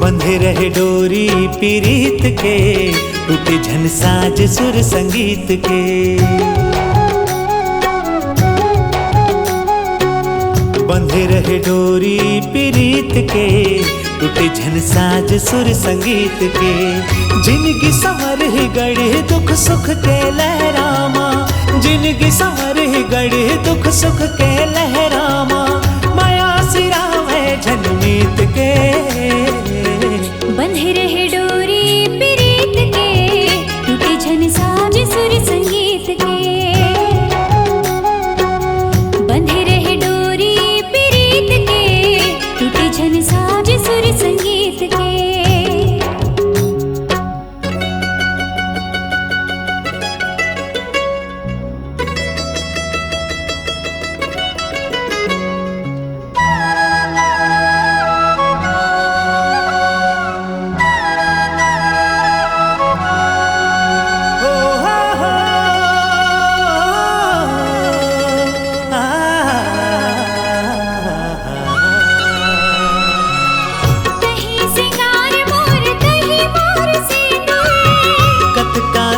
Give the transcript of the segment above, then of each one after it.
बंधे रहे डोरी पीरीत के, टूटे झन साज सुर संगीत के। बंधे रहे डोरी पीरीत के, टूटे झन साज सुर संगीत के। जिंदगी संवर ही गढ़े दुख सुख के लहरामा, जिंदगी संवर ही गढ़े दुख सुख के लहरामा। माया सिरा में झनमीत के। बंधे रहे डोरी पीरीत के, टूटे झन साज सुर संगीत के। बंधे रहे डोरी पीरीत के, टूटे झन साज सुर संगीत के।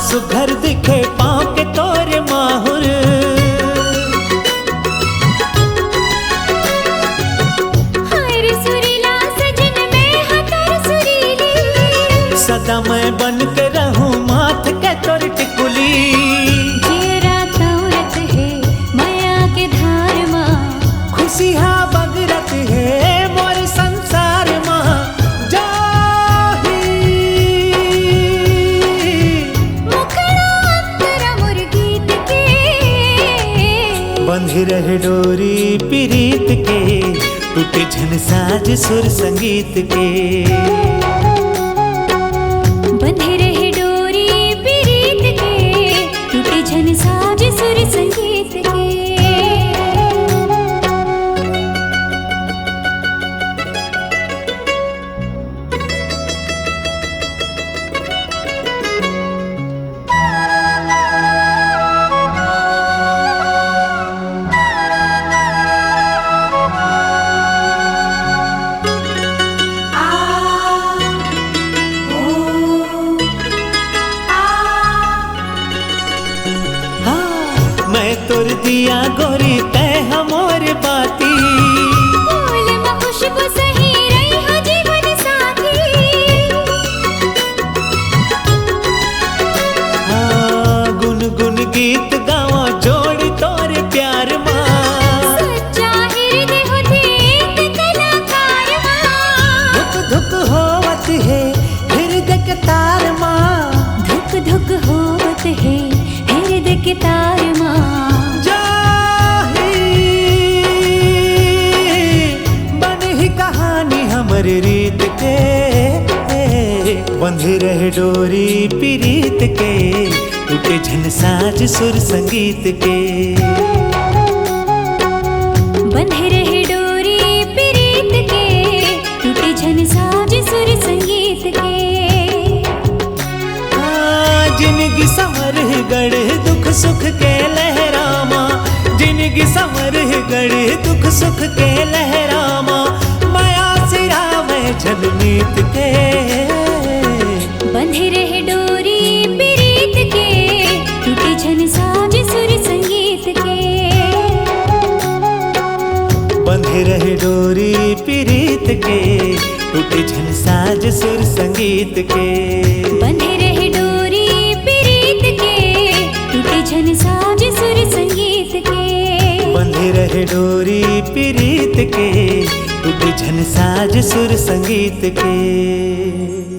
सुघर दिखे पाँव के तोरे माहुर। हाय रे सुरीला सजन में हतर सुरीली। सदा मैं बन के रहूं माथ के तोर टिकुली। जेरा तौरत है माया के धार माँ, खुशियाँ बगरत है मोर संसार माँ। बंधे रहे डोरी पीरीत के, टूटे झन साज सुर संगीत के। बंधे रहे डोरी पीरीत के, टूटे झन साज सुर संगीत के। तोर दिया गोरी तय हमोर बाती। फूल में खुशबू सही रही हो जीवन साथी। हाँ गुन गुन गीत गावा जोड़ तोर प्यार माँ। सच्चा हृदय होती एक कलाकार माँ। धुक धुक होवत है हृदय के तार माँ। धुक धुक होवत है हृदय के तार माँ। रीत के बंधे रहे डोरी पीरीत के, टूटे झन साज सुर संगीत के। बंधे रहे डोरी पीरीत के, टूटे झन साज सुर संगीत के। जिंदगी संवर गढ़े दुख सुख के लहरामा, जिंदगी संवर गढ़े दुख सुख के लहरामा। झनमीत के। बंधे रहे डोरी पीरीत के, टूटे झन साज सुर संगीत के। बंधे रहे डोरी पीरीत के, टूटे झन साज सुर संगीत के। बंधे रहे डोरी पीरीत के, टूटे झन साज सुर संगीत के। बंधे रहे डोरी पीरीत के, टूटे झन साज सुर संगीत के।